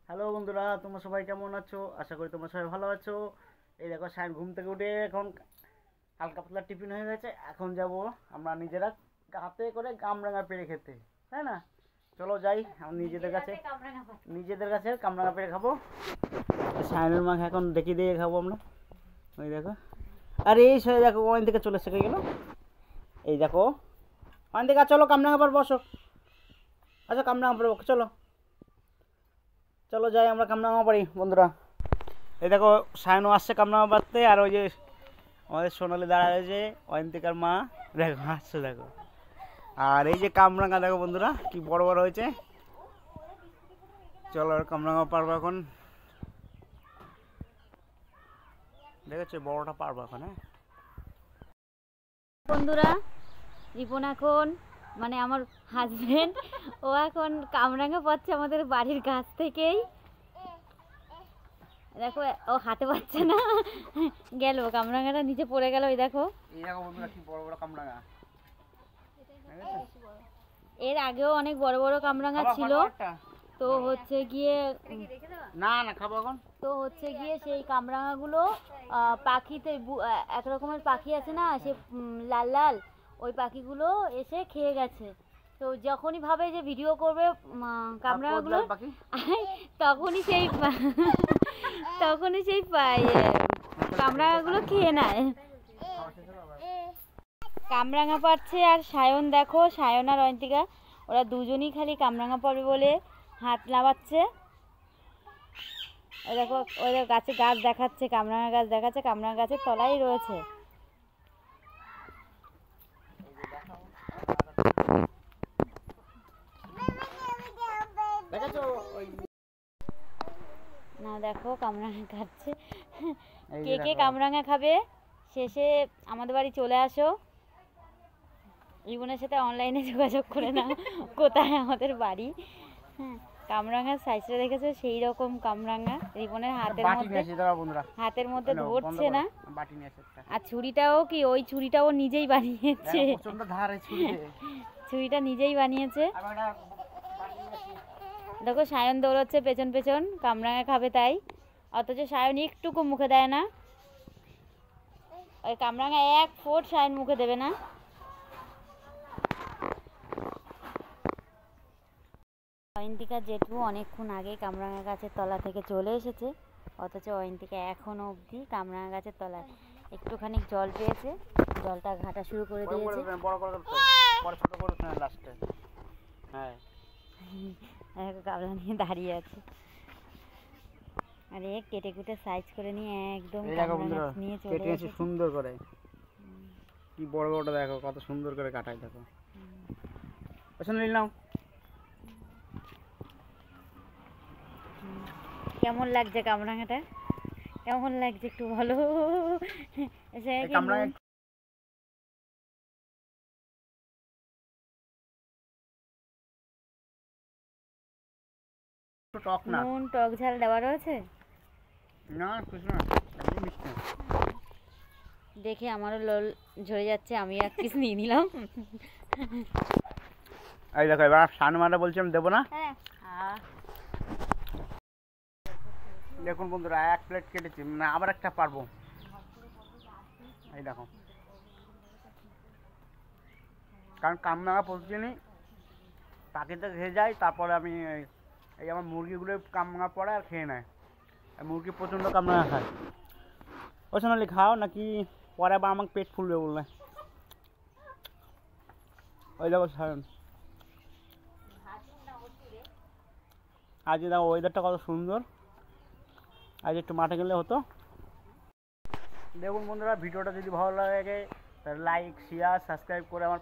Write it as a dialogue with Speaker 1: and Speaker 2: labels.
Speaker 1: Hello বন্ধুরা, তোমরা সবাই কেমন আছো? আশা করি তোমরা সবাই ভালো আছো। এই দেখো, সায়ন ঘুম থেকে উঠে এখন হালকা পাতলা টিফিন হয়ে গেছে। এখন যাব আমরা নিজেরা হাতে করে কামরাঙা পেড়ে খেতে, তাই না? চলো যাই আমি নিজেদের কাছে কামরাঙা পেড়ে খাবো। সায়নের মাকে এখন ডেকে দিয়ে খাবো আমরা। ওই দেখো, আরে এই সে দেখো ওখান থেকে চলে এসে গেল। এই দেখো ওখান থেকে, চলো কামরাঙা পার বসো। আচ্ছা কামরাঙা পার চলো চলো যাই আমরা কামরাঙা পারি বন্ধুরা। এই দেখো সায়নও আসছে কামরাঙা পারতে, আর ওই যে আমাদের সোনালি দাঁড়া রয়েছে অয়ন্তিকার মা, দেখো আসছে দেখো। আর এই যে কামরাঙা দেখো বন্ধুরা কি বড় বড় হয়েছে। চলো আর কামরাঙা পারবো এখন, দেখেছো বড়টা পারবো এখন। হ্যাঁ
Speaker 2: বন্ধুরা, রিপন এখন মানে আমার হাজবেন্ড, ও এখন কামরাঙা পাচ্ছে আমাদের বাড়ির গাছ থেকেই। দেখো ও হাতে পাচ্ছে না, গেল কামরাঙাটা নিচে পড়ে গেল। ওই দেখো,
Speaker 1: এই দেখো বন্ধুরা কি বড় বড় কামরাঙা।
Speaker 2: এর আগেও অনেক বড় বড় কামরাঙা ছিল। তো হচ্ছে গিয়ে
Speaker 1: না না খাবো এখন।
Speaker 2: তো হচ্ছে গিয়ে সেই কামরাঙাগুলো পাখিতে এক রকমের পাখি আছে না, সে লাল লাল, ওই পাখিগুলো এসে খেয়ে গেছে। তো যখনই ভাবে যে ভিডিও করবে কামরাঙাগুলো, তখনই সেই কামরাঙাগুলো খেয়ে নেয়। কামরাঙা পাচ্ছে, আর সায়ন দেখো, সায়ন আর অয়ন্তিকা ওরা দুজনই খালি কামরাঙা পড়বে বলে হাত নামাচ্ছে। ওই দেখো গাছে গাছ দেখাচ্ছে, কামরাঙা গাছ দেখাচ্ছে, কামরাঙা গাছের তলায় রয়েছে। না দেখো কামরাঙা খাচ্ছে। কে কে কামরাঙা খাবে শেষে আমাদের বাড়ি চলে আসো, রিবনের সাথে অনলাইনে যোগাযোগ করে নাও কোথায় আমাদের বাড়ি। হ্যাঁ, কামরাঙার সাইজটা দেখেছো, সেই রকম কামরাঙা রিবনের হাতের মধ্যে ধরছে না। আর ছুরিটাও কি, ওই ছুরিটাও নিজেই বানিয়েছে, ছুরিটা নিজেই বানিয়েছে। দেখো সায়ন দৌড়চ্ছে পেছন পেছন, কামরাঙা খাবে তাই, অথচ সায়ন একটুকু মুখে দেয় না। ওই কামরাঙা এক ফোঁট সায়ন মুখে দেবে না। অয়ন্তিকা জেঠু অনেকক্ষণ আগে কামরাঙা গাছের তলা থেকে চলে এসেছে, অথচ অয়ন্তিকা এখনো অবধি কামরাঙা গাছের তলায় একটুখানি জল পেয়েছে, জলটা ঘাটা শুরু করে দিয়েছে। কামড়া নিয়ে দাঁড়িয়ে আছে, আরে কেটে কুটে সাইজ করে নিয়ে একদম নিয়ে চলে এসেছে
Speaker 1: সুন্দর করে। কি বড় বড়টা দেখো, কত সুন্দর করে কাটাই দেখো।
Speaker 2: কেমন লাগছে কামরাঙাটা, কেমন লাগছে একটু বলো। নুন টক ঝাল দেওয়া রয়েছে
Speaker 1: না, কিছু না,
Speaker 2: দেখে আমারও লোল ঝরে যাচ্ছে, আমি এক পিস নিয়ে নিলাম।
Speaker 1: এই দেখো এবার সানমাটা বলছিলাম দেবো না। দেখুন বন্ধুরা, এক প্লেট কেটেছি, মানে আবার একটা পারবো। এই দেখো, কারণ কামরাঙা প্রতিদিনই পাখিতে খেয়ে যায়, তারপরে আমি এই আমার মুরগিগুলো কামরাঙা পড়ে আর খেয়ে নেয়। মুরগি প্রচণ্ড কামরাঙা খায়। ও সোনালি খাও নাকি পরে আবার আমাকে পেট ফুলবে বললে। ওই দেখো সায়ন, আজ দেখো ওয়েদারটা কত সুন্দর, আজ একটু মাঠে গেলে হতো। দেখুন বন্ধুরা, ভিডিওটা যদি ভালো লাগে তাহলে লাইক শেয়ার সাবস্ক্রাইব করে আমার